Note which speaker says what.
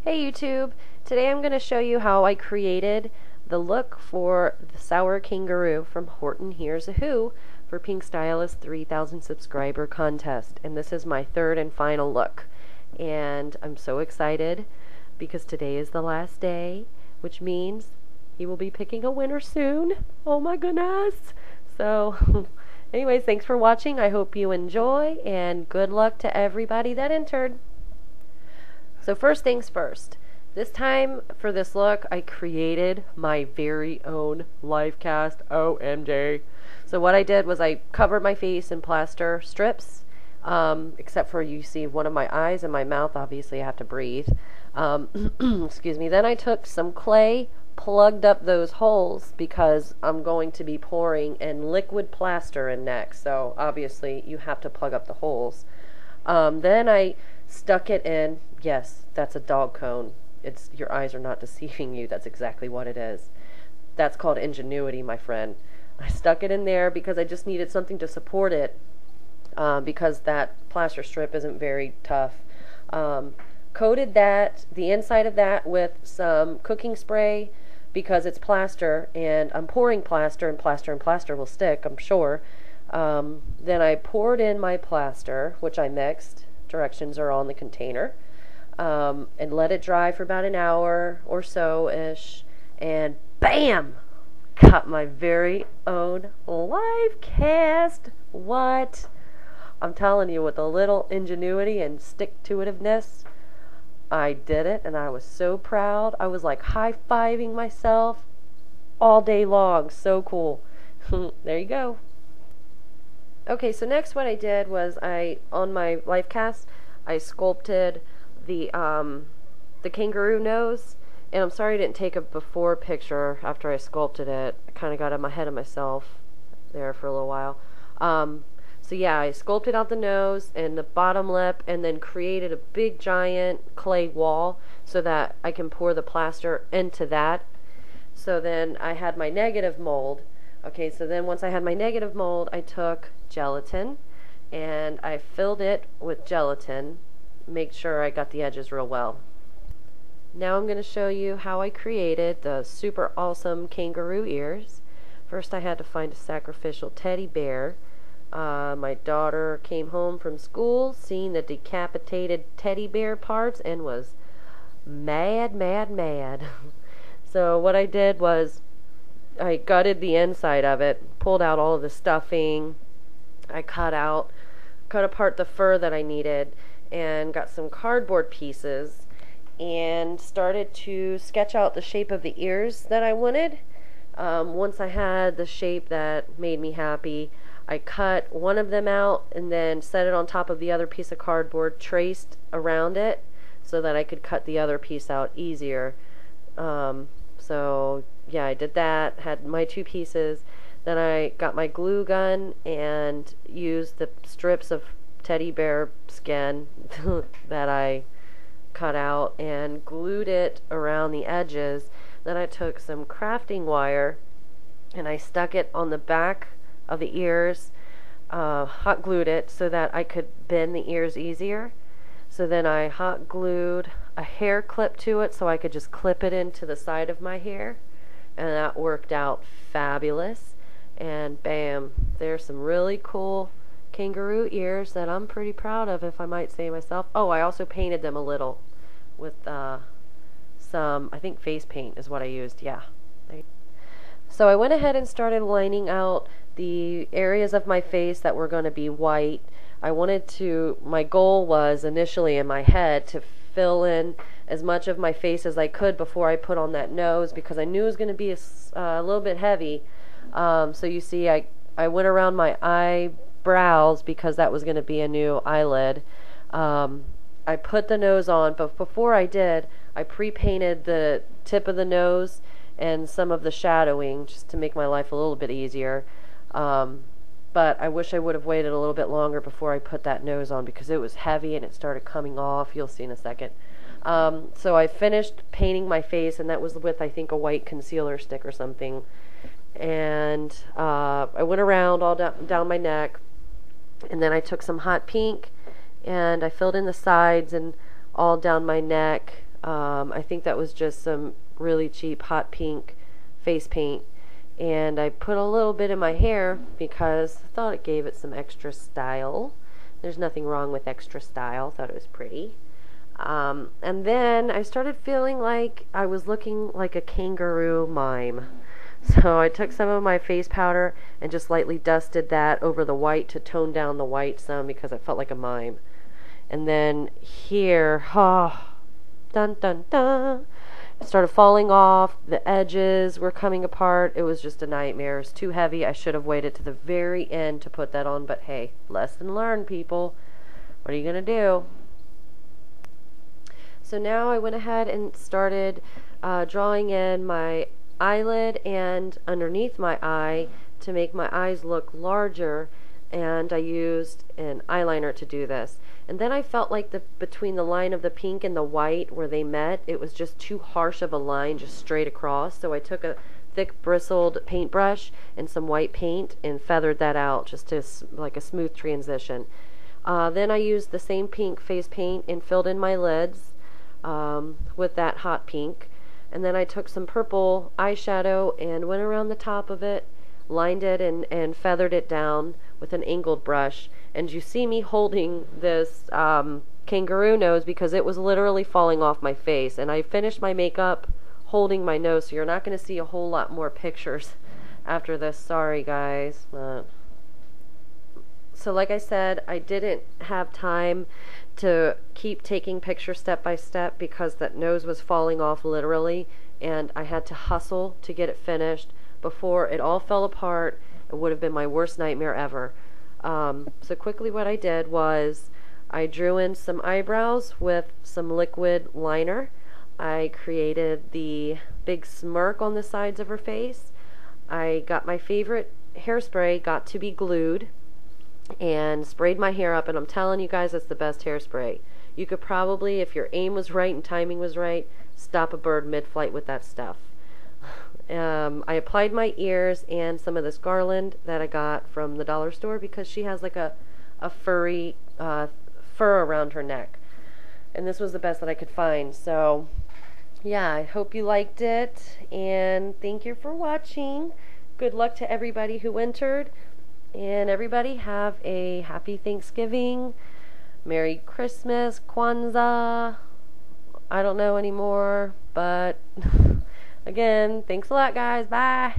Speaker 1: Hey YouTube, today I'm going to show you how I created the look for the Sour Kangaroo from Horton Hears a Who for Pinkstylist 3,000 subscriber contest. And this is my third and final look. And I'm so excited because today is the last day, which means he will be picking a winner soon. Oh my goodness! So anyways, thanks for watching. I hope you enjoy and good luck to everybody that entered. So first things first, this time for this look, I created my very own live cast. OMG. So what I did was I covered my face in plaster strips, except for you see one of my eyes and my mouth. Obviously I have to breathe. Excuse me. Then I took some clay, plugged up those holes because I'm going to be pouring in liquid plaster in next. So obviously you have to plug up the holes. Then I stuck it in. Yes, that's a dog cone. Your eyes are not deceiving you. That's exactly what it is. That's called ingenuity, my friend. I stuck it in there because I just needed something to support it, because that plaster strip isn't very tough. Coated the inside of that with some cooking spray because it's plaster, and I'm pouring plaster, and plaster will stick, I'm sure. Then I poured in my plaster, which I mixed. Directions are on the container. And let it dry for about an hour or so-ish, and BAM! Got my very own live cast. What? I'm telling you, with a little ingenuity and stick-to-itiveness, I did it, and I was so proud. I was like high-fiving myself all day long. So cool. There you go. Okay, so next what I did was on my life cast, I sculpted the kangaroo nose, and I'm sorry I didn't take a before picture after I sculpted it. I kind of got in my head of myself there for a little while. So yeah, I sculpted out the nose and the bottom lip, and then created a big giant clay wall so that I can pour the plaster into that. So then I had my negative mold. Okay, so then once I had my negative mold, I took gelatin and I filled it with gelatin. Make sure I got the edges real well. Now I'm going to show you how I created the super awesome kangaroo ears. First I had to find a sacrificial teddy bear. My daughter came home from school, seen the decapitated teddy bear parts, and was mad. So what I did was I gutted the inside of it, pulled out all of the stuffing. I cut apart the fur that I needed, and got some cardboard pieces and started to sketch out the shape of the ears that I wanted. Once I had the shape that made me happy, I cut one of them out and then set it on top of the other piece of cardboard, traced around it so that I could cut the other piece out easier. So yeah, I did that, had my two pieces. Then I got my glue gun and used the strips of teddy bear skin that I cut out and glued it around the edges. Then I took some crafting wire and I stuck it on the back of the ears, hot glued it so that I could bend the ears easier. So then I hot glued a hair clip to it so I could just clip it into the side of my hair, and that worked out fabulous. And bam, there's some really cool kangaroo ears that I'm pretty proud of, if I might say myself. Oh, I also painted them a little with some, I think face paint is what I used, yeah. So I went ahead and started lining out the areas of my face that were going to be white. My goal was initially in my head to fill in as much of my face as I could before I put on that nose, because I knew it was going to be a little bit heavy. So you see, I went around my eyebrows because that was going to be a new eyelid. I put the nose on, but before I did, I pre-painted the tip of the nose and some of the shadowing just to make my life a little bit easier. But I wish I would have waited a little bit longer before I put that nose on because it was heavy and it started coming off. You'll see in a second. So I finished painting my face, and that was with, I think, a white concealer stick or something. And I went around all down my neck, and then I took some hot pink and I filled in the sides and all down my neck. I think that was just some really cheap hot pink face paint. And I put a little bit in my hair because I thought it gave it some extra style. There's nothing wrong with extra style. Thought it was pretty. And then I started feeling like I was looking like a kangaroo mime. So I took some of my face powder and just lightly dusted that over the white to tone down the white some because I felt like a mime. And then here, dun dun dun, it started falling off. The edges were coming apart. It was just a nightmare. It was too heavy. I should have waited to the very end to put that on, but hey, lesson learned, people. What are you going to do? So now I went ahead and started drawing in my eyelid and underneath my eye to make my eyes look larger, and I used an eyeliner to do this. And then I felt like between the line of the pink and the white where they met, it was just too harsh of a line just straight across. So I took a thick bristled paintbrush and some white paint and feathered that out just to like a smooth transition. Then I used the same pink face paint and filled in my lids with that hot pink. And then I took some purple eyeshadow and went around the top of it, lined it and feathered it down with an angled brush. And you see me holding this kangaroo nose because it was literally falling off my face. And I finished my makeup holding my nose, so you're not going to see a whole lot more pictures after this. Sorry, guys. So like I said, I didn't have time to keep taking pictures step by step because that nose was falling off literally, and I had to hustle to get it finished before it all fell apart. It would have been my worst nightmare ever. So quickly what I did was I drew in some eyebrows with some liquid liner. I created the big smirk on the sides of her face. I got my favorite hairspray, Got to Be Glued, and sprayed my hair up, and I'm telling you guys, that's the best hairspray. You could probably, if your aim was right and timing was right, stop a bird mid-flight with that stuff. I applied my ears and some of this garland that I got from the dollar store because she has like a furry fur around her neck, and this was the best that I could find. So yeah, I hope you liked it, and thank you for watching. Good luck to everybody who entered. And everybody have a happy Thanksgiving, Merry Christmas, Kwanzaa, I don't know anymore, but again, thanks a lot, guys. Bye.